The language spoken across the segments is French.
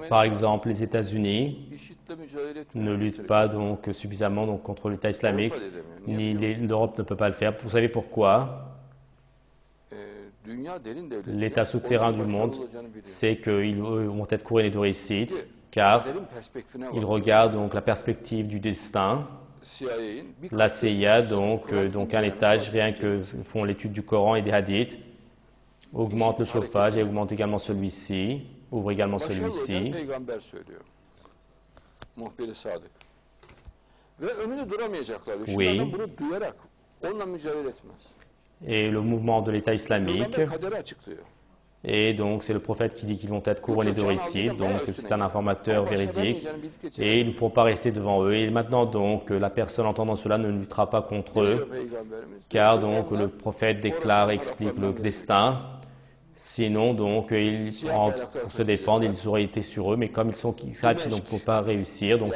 Par exemple, les États-Unis ne luttent pas donc suffisamment donc, contre l'État islamique, ni l'Europe ne peut pas le faire. Vous savez pourquoi? L'état souterrain du monde, c'est qu'ils vont être couronnés de réussite, car ils regardent donc la perspective du destin. La CIA, donc un étage, rien que font l'étude du Coran et des hadiths, augmente le chauffage et augmente également celui-ci, ouvre également celui-ci. Oui. Et le mouvement de l'État islamique. Et donc, c'est le prophète qui dit qu'ils vont être couronnés de réussite. Donc, c'est un informateur véridique. Et ils ne pourront pas rester devant eux. Et maintenant, donc, la personne entendant cela ne luttera pas contre eux. Car, donc, le prophète déclare et explique le destin. Sinon, donc, pour se défendre, ils auraient été sur eux. Mais comme ils savent qu'ils ne vont pas réussir, donc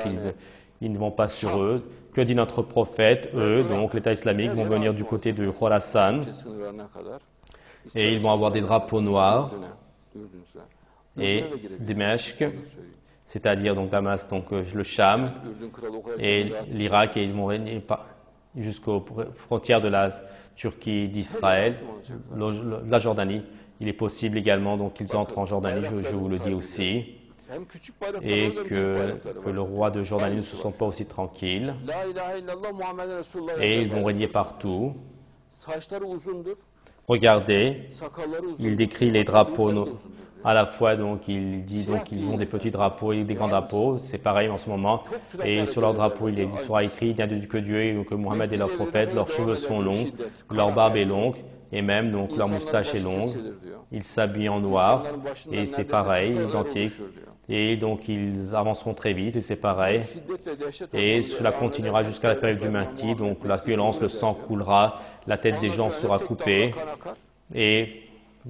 ils ne vont pas sur eux. Que dit notre prophète? Eux, donc, l'État islamique, vont venir du côté de Khorasan. Et ils vont avoir des drapeaux noirs et Dimashq, c'est-à-dire donc Damas, donc le Cham et l'Irak, et ils vont régner jusqu'aux frontières de la Turquie, d'Israël, la Jordanie. Il est possible également donc qu'ils entrent en Jordanie, je vous le dis aussi, et que le roi de Jordanie ne se sent pas aussi tranquille. Et ils vont régner partout. Regardez, il décrit les drapeaux à la fois, donc il dit donc qu'ils ont des petits drapeaux et des grands drapeaux, c'est pareil en ce moment, et sur leurs drapeaux il sera écrit, il n'y a que Dieu et que Mohammed est leur prophète, leurs cheveux sont longs, leur barbe est longue, et même donc leur moustache est longue, ils s'habillent en noir, et c'est pareil, identique, et donc ils avanceront très vite, et c'est pareil, et cela continuera jusqu'à la période du Mahdi, donc la violence, le sang coulera, la tête des gens sera coupée et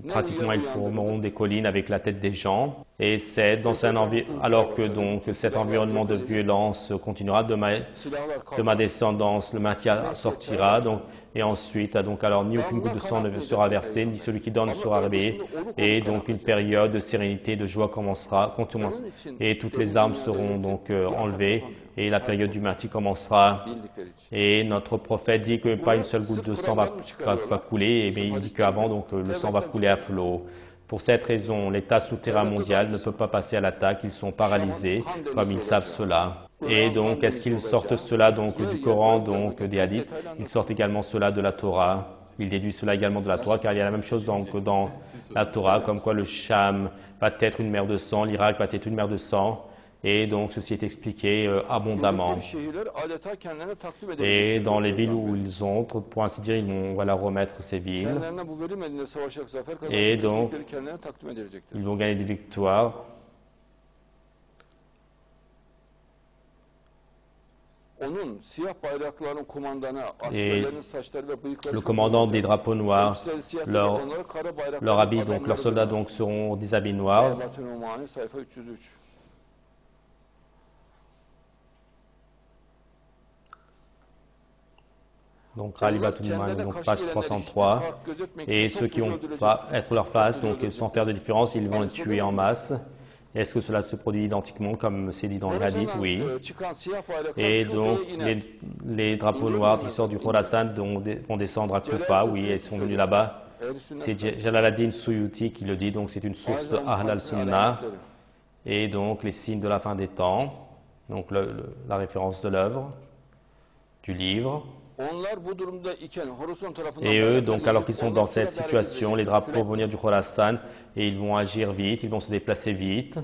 pratiquement ils formeront des collines avec la tête des gens. Et c'est alors que donc cet environnement de violence continuera de ma descendance, le Matthias sortira donc et ensuite donc alors ni aucune goutte de sang ne sera versée, ni celui qui donne ne sera réveillé, et donc une période de sérénité, de joie commencera, et toutes les armes seront donc enlevées. Et la période du Mahdi commencera. Et notre prophète dit que pas une seule goutte de sang va couler, mais il dit qu'avant, donc, le sang va couler à flot. Pour cette raison, l'État souterrain mondial ne peut pas passer à l'attaque. Ils sont paralysés, comme ils savent cela. Et donc, est-ce qu'ils sortent cela donc, du Coran, donc des hadiths? Ils sortent également cela de la Torah. Ils déduisent cela également de la Torah, car il y a la même chose donc, dans la Torah, comme quoi le Cham va être une mer de sang, l'Irak va être une mer de sang. Et donc, ceci est expliqué abondamment. Et dans les villes où ils entrent, pour ainsi dire, ils vont remettre ces villes. Et donc, ils vont gagner des victoires. Et le commandant des drapeaux noirs, leurs habits, donc leurs soldats donc, seront des habits noirs. Donc, Ralibatulman, donc page 303. Et ceux qui vont pas être leur face, donc sans faire de différence, ils vont les tuer en masse. Est-ce que cela se produit identiquement comme c'est dit dans le hadith? Oui. Et donc, les drapeaux noirs qui sortent du Khorasan vont descendre à Koufa. Oui, ils sont venus là-bas. C'est Jalaladdin Suyuti qui le dit, donc c'est une source de Ahl al-Sunnah. Et donc, les signes de la fin des temps. Donc, la référence de l'œuvre, du livre. Et eux, donc, alors qu'ils sont dans cette situation, les drapeaux vont venir du Khorasan et ils vont agir vite, ils vont se déplacer vite.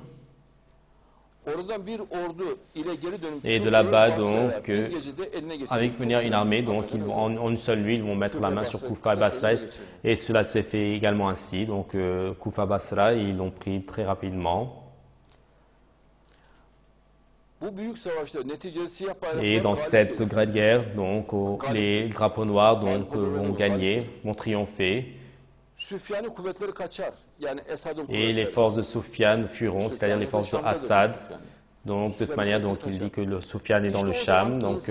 Et de là-bas, donc, avec venir une armée, donc, en une seule nuit, ils vont mettre la main sur Koufa et Basra. Et cela s'est fait également ainsi. Donc, Koufa, Basra, ils l'ont pris très rapidement. Et dans cette grande guerre, donc, les drapeaux noirs donc, vont gagner, vont triompher. Et les forces de Soufiane fuiront, c'est-à-dire les forces de Assad. Donc, de toute manière, donc, il dit que le Soufiane est dans le Cham. Donc,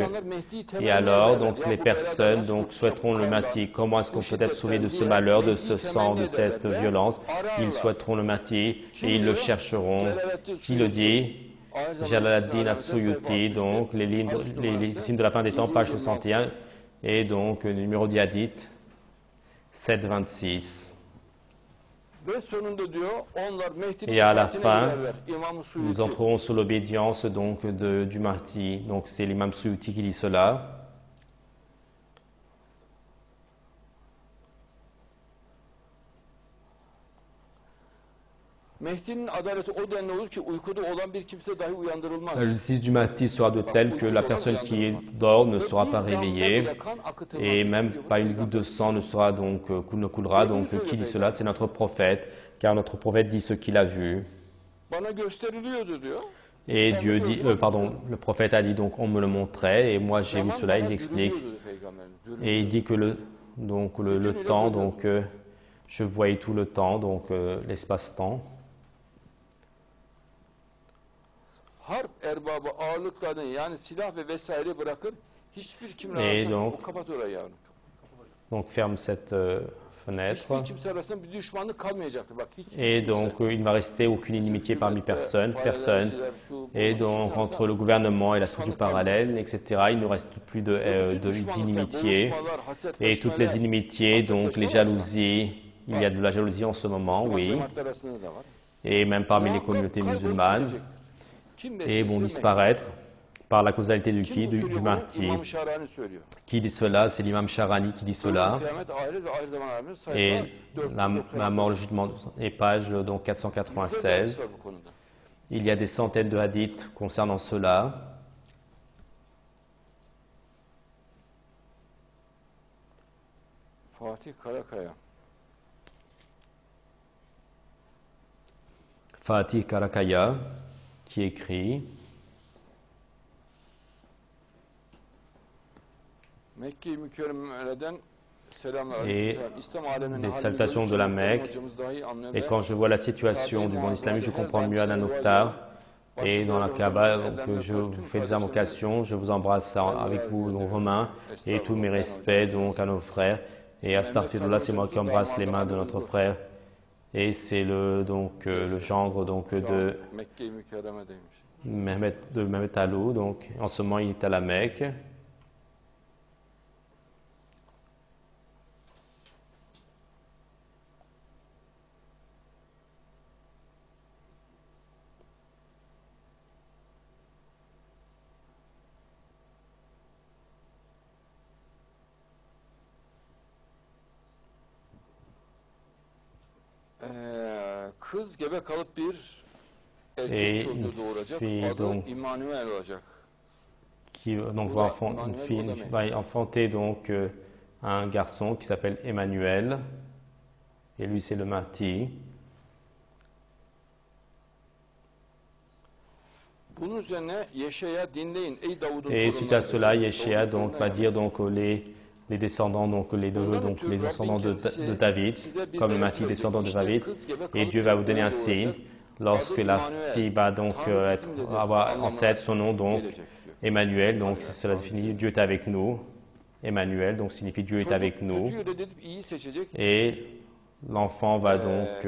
et alors, donc, les personnes donc, souhaiteront le Mahdi. Comment est-ce qu'on peut être sauvé de ce malheur, de ce sang, de cette violence? Ils souhaiteront le Mahdi et ils le chercheront. Qui le dit? Jalaladdin As-Suyuti, donc, les signes de la fin des temps, page 61. Et donc, numéro du hadith, 726. Et à la fin, nous entrerons sous l'obédience donc du Mahdi. Donc c'est l'imam Suyuti qui dit cela. La justice du Mahdi sera de telle que la personne qui dort ne sera pas réveillée et même pas une goutte de sang ne sera donc ne coulera. Donc qui dit cela? C'est notre prophète, car notre prophète dit ce qu'il a vu. Et Dieu dit, le prophète a dit donc on me le montrait et moi j'ai vu cela. Il explique et il dit que le temps donc je voyais tout le temps donc l'espace-temps. Harp erbabı ağırlıklarını yani silah ve vesaire bırakır. Hiçbir kimin arasında o kapat orayı yavrum. Donc ferme cette fenêtre. Hiçbir kimse arasında bir düşmanlık kalmayacaktır. Bak Et donc il ne va rester aucune inimitié parmi personne. Et donc entre le gouvernement et la structure parallèle, etc. Il ne reste plus d'inimitié. Et toutes les inimitiés, donc les jalousies, il y a de la jalousie en ce moment, oui. Et même parmi les communautés musulmanes. Et vont disparaître par la causalité du Mahdi. Qui dit cela? C'est l'imam Sharani qui dit cela. Et la mort, le jugement, et page donc 496. Il y a des centaines de hadiths concernant cela. Fatih Karakaya qui écrit et des salutations de la Mecque. Et quand je vois la situation du monde islamique, je comprends mieux Adnan Oktar. Et dans la Kaaba, donc, je vous fais des invocations, je vous embrasse avec vous, vos mains, et tous mes respects donc à nos frères. Et Astaghfirullah, c'est moi qui embrasse les mains de notre frère. Et c'est le gendre donc de Mehmet Alou. Donc en ce moment il est à la Mecque. Kız gebe kalıp bir erkek çocuğu doğuracak. Adı İmmanuel olacak. Qui donc va enfanter donc un garçon qui s'appelle Emmanuel. Et lui c'est le Mahdi. Bunun üzerine Yeşaya dinleyin ey Davud'un torunları. Et suite à cela Yeşaya donc va dire donc les descendants, donc les descendants de David, comme le Mahdi descendant de David, et Dieu va vous donner un signe lorsque la fille va donc avoir ancêtre son nom, donc Emmanuel, donc cela signifie Dieu est avec nous. Emmanuel, donc signifie Dieu est avec nous. Et l'enfant va donc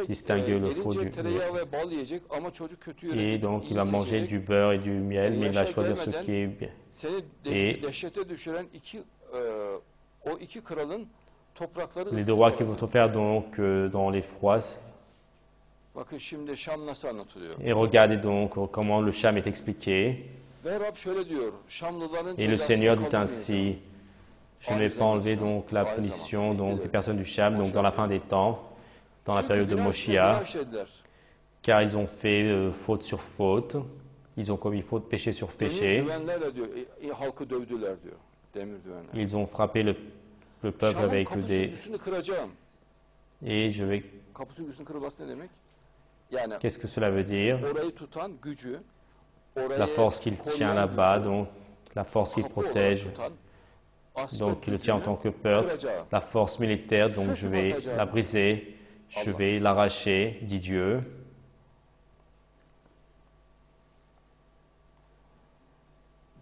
distinguer le faux du et donc il va manger du beurre et du miel, mais il va choisir ce qui est bien. Et les deux rois qui vont faire donc dans les froids. Et regardez donc comment le Cham est expliqué. Et le Seigneur dit ainsi: je ne vais pas enlever donc la punition donc des personnes du Cham donc dans la fin des temps, dans la période de Moshiach, car ils ont fait faute sur faute, ils ont commis faute, péché sur péché. Ils ont frappé le peuple avec des... Et je vais... Qu'est-ce que cela veut dire? La force qu'il tient là-bas, donc la force qu'il protège, donc il le tient en tant que peuple, la force militaire, donc je vais la briser, je vais l'arracher, dit Dieu.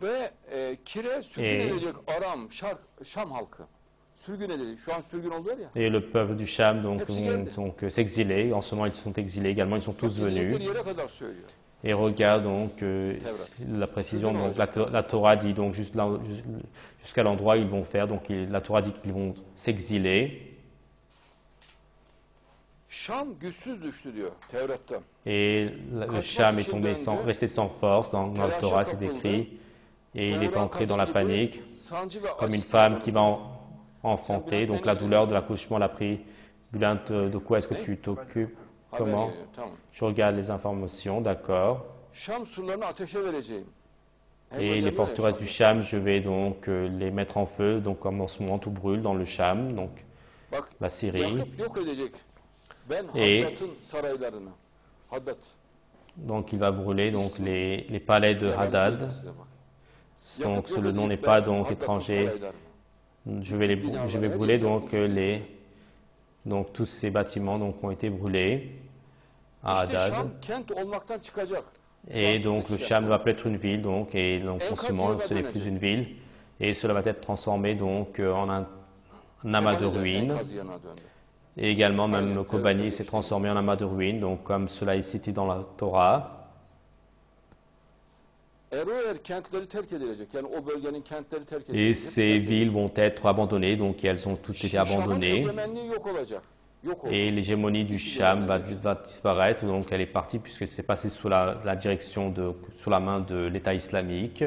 Ve Kire sürgün edecek Aram, Şam halkı. Sürgün edecek. Şu an sürgün oluyor ya. Et le peuple du Cham donc, Hepsi vont geldi. donc s'exiler. En ce moment, ils sont exilés également. Ils sont tous venus. Gidecekleri yere kadar söylüyor. Et regarde donc la précision. Donc la Torah dit donc jusqu'à l'endroit où ils vont faire. Donc la Torah dit qu'ils vont s'exiler. Şam güçsüz düştü diyor Tevrat'ta. Et le Cham est tombé resté sans force. Dans la Torah, c'est écrit. Et il est entré dans la panique, comme une femme qui va enfanter. Donc la douleur de l'accouchement l'a pris. Bülent, de quoi est-ce que tu t'occupes? Comment? Je regarde les informations, d'accord. Şam surlarını ateşe vereceğim. Et les forteresses du Cham, je vais donc les mettre en feu. Donc comme en ce moment, tout brûle dans le Cham, donc la Syrie. Et donc il va brûler donc les palais de Hadad. Donc le nom n'est pas donc étranger. Je vais brûler donc donc tous ces bâtiments donc ont été brûlés à Hadad. Et donc le Cham va être une ville donc et donc en ce moment ce n'est plus une ville et cela va être transformé donc en un amas de ruines. Et également même Kobani s'est transformé en amas de ruines donc comme cela est cité dans la Torah. Et ces villes vont être abandonnées, donc elles ont toutes été abandonnées. Et l'hégémonie du Cham va disparaître, donc elle est partie puisque c'est passé sous la direction sous la main de l'État islamique.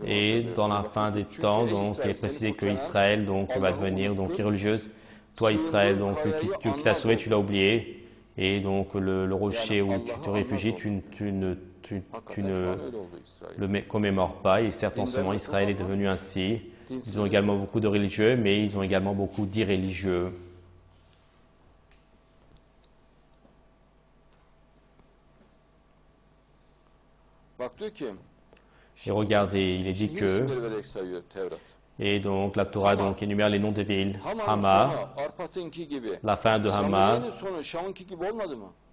Et dans la fin des temps, donc, il est précisé que Israël donc, va devenir donc, irreligieuse. Toi, Israël, donc, qui t'as sauvé, tu l'as oublié. Et donc, le rocher où tu te réfugies, tu ne le commémores pas. Et certes, en ce moment, Israël est devenu ainsi. Ils ont également beaucoup de religieux, mais ils ont également beaucoup d'irréligieux. Et regardez, il est dit que, et donc la Torah donc énumère les noms des villes, Hama, la fin de Hama,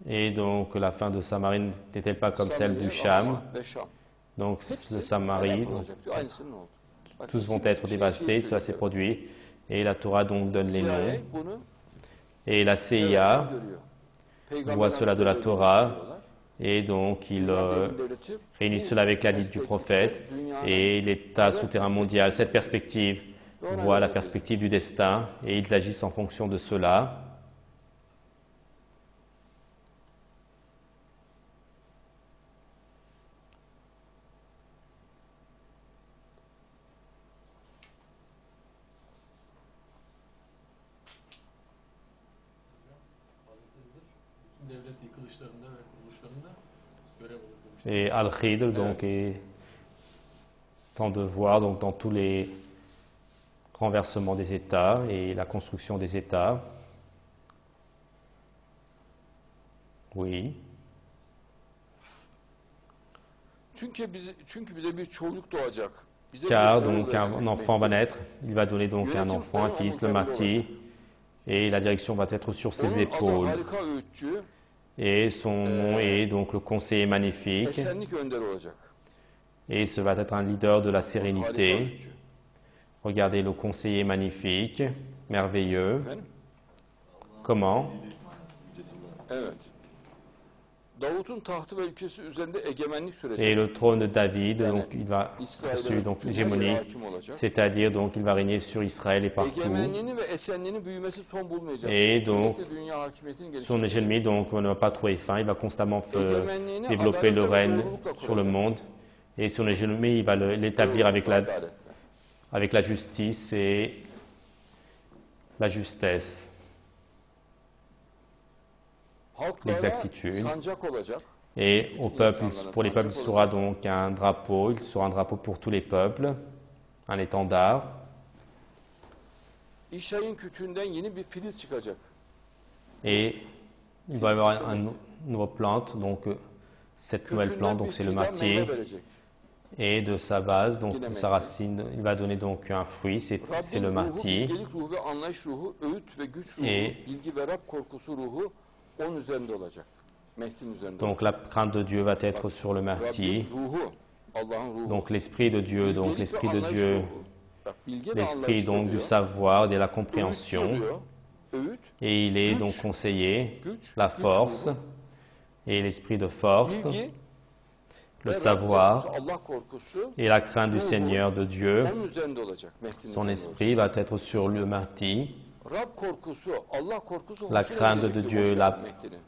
et donc la fin de Samarie n'était-elle pas comme celle du Cham, donc le Samarie, donc, tous vont être dévastés, cela s'est produit, et la Torah donc donne les noms, et la CIA voit cela de la Torah, et donc il réunit cela avec la dite du prophète et l'État souterrain mondial. Cette perspective voit la perspective du destin et ils agissent en fonction de cela. Et Al-Khidr donc est en devoir donc dans tous les renversements des États et la construction des États. Oui. Car donc un enfant va naître, il va donner donc un enfant, un fils, le Mahdi, et la direction va être sur ses épaules. Et son nom est donc le conseiller magnifique. Et ce va être un leader de la sérénité. Regardez le conseiller magnifique, merveilleux. Comment? Et le trône de David, donc il va assurer donc l'hégémonie, c'est-à-dire donc il va régner sur Israël et partout. Et donc son hégémonie donc ne va pas trouver fin, il va constamment développer le règne sur le monde. Et son hégémonie, il va l'établir avec la justice et la justesse. L'exactitude. Et pour les peuples, il sera donc un drapeau, il sera un drapeau pour tous les peuples, un étendard. Et il va y avoir une nouvelle plante, donc cette nouvelle plante, donc c'est le Mahdi. Et de sa base, donc de sa racine, il va donner donc un fruit, c'est Rabbin le ruhu, Mahdi. bilgelik ruhu ve anlayış ruhu, öğüt ve güç ruhu, Et bilgi ve Rab korkusu ruhu onun üzerinde olacak. Mehdi'nin üzerinde donc olacak. la crainte de Dieu va être sur le Mahdi. Rabbin ruhu, Allah'ın ruhu. Donc l'esprit de Dieu, donc Bilgelik ve l'esprit de anlayış Dieu, ruhu. Bak, bilge ve l'esprit anlayış donc du oluyor. savoir, de la Öğütçü compréhension. oluyor. Öğüt, Et il est Güç. donc conseiller, güç, la güç force ruhu. et l'esprit de force, Bilgi, le ve Rab savoir korkusu, Allah korkusu et la crainte du Seigneur de Dieu. onun üzerinde olacak. Mehdi'nin Son üzerinde esprit va être sur le Mahdi. olacak. Rab korkusu, Allah korkusu La hoşuna crainte gidecek de diyor Dieu, Moşe la- Mehdi'nin.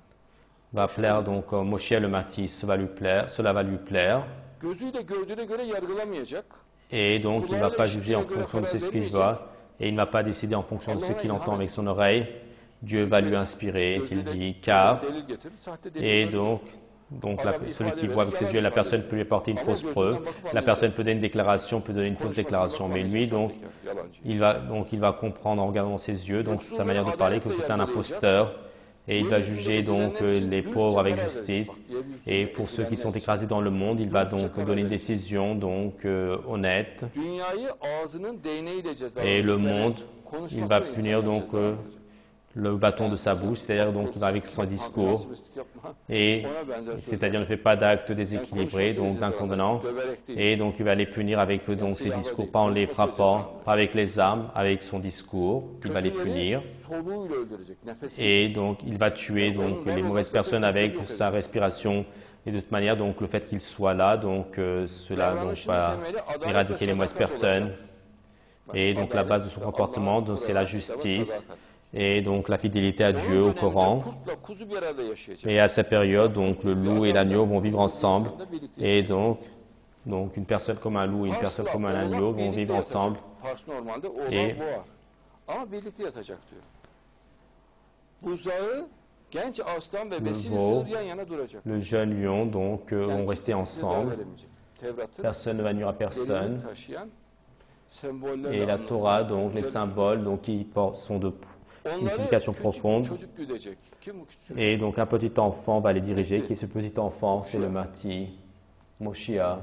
Va plaire donc Moshe le Mahdi, cela va lui plaire. Gözüyle gördüğüne göre yargılamayacak. Et donc il ne va pas juger en fonction de ce qu'il voit et il ne va pas décider en fonction de ce qu'il entend avec son oreille. Dieu va lui inspirer, qu'il dit, car, Delil getirir, sahte delil et verir. celui qui voit avec ses yeux, la personne peut lui apporter une fausse preuve, la personne peut donner une déclaration, peut donner une fausse déclaration, mais lui donc, il va comprendre en regardant ses yeux, donc sa manière de parler, que c'est un imposteur, et il va juger donc les pauvres avec justice, et pour ceux qui sont écrasés dans le monde, il va donc donner une décision donc honnête, Dünyayı ağzının değneğiyle et cezalandıracak. le Yani monde, il va konuşmasıyla punir insanları donc cezalandıracak. le bâton de sa bouche, c'est-à-dire donc il va avec son discours, Hırsızlık yapma, et ona benzer c'est-à-dire ne fait pas d'actes déséquilibrés, donc d'inconvenants, döverek değil. et donc il va les punir avec donc ses discours, pas en les frappant, pas avec les armes, avec son discours, il va les punir, Kötüleri soluğuyla öldürecek. Nefesi. et donc il va tuer donc les mauvaises personnes avec sa respiration, et de toute manière donc le fait qu'il soit là, donc cela donc Davranışının va temeli adalet ve éradiquer les mauvaises sadakat personnes, olacak. et donc la base de son comportement, donc c'est la justice, et donc la fidélité à Dieu, au Onun döneminde Coran. kurtla kuzu bir arada yaşayacak. Et à cette période, donc le loup et l'agneau vont vivre ensemble. Et donc une personne comme un loup et une personne comme un agneau vont vivre ensemble. Pars normalde oğlan Et- boğar. Ama birlikte yatacak diyor. Buzağı, genç aslan ve besili veau, sığır yan yana duracak. Le jeune lion, donc, vont rester ensemble. veremeyecek. Tevrat'ın Personne ne va nuire à personne. delilini taşıyan sembollerle Et la anlatılan Torah, donc les güzel symboles, donc qui sont de une Onları signification küçük profonde. çocuk güdecek. Kim bu küçük? Et donc un petit enfant va les diriger. Qui est ce petit enfant? C'est le Mahdi, Moshiach.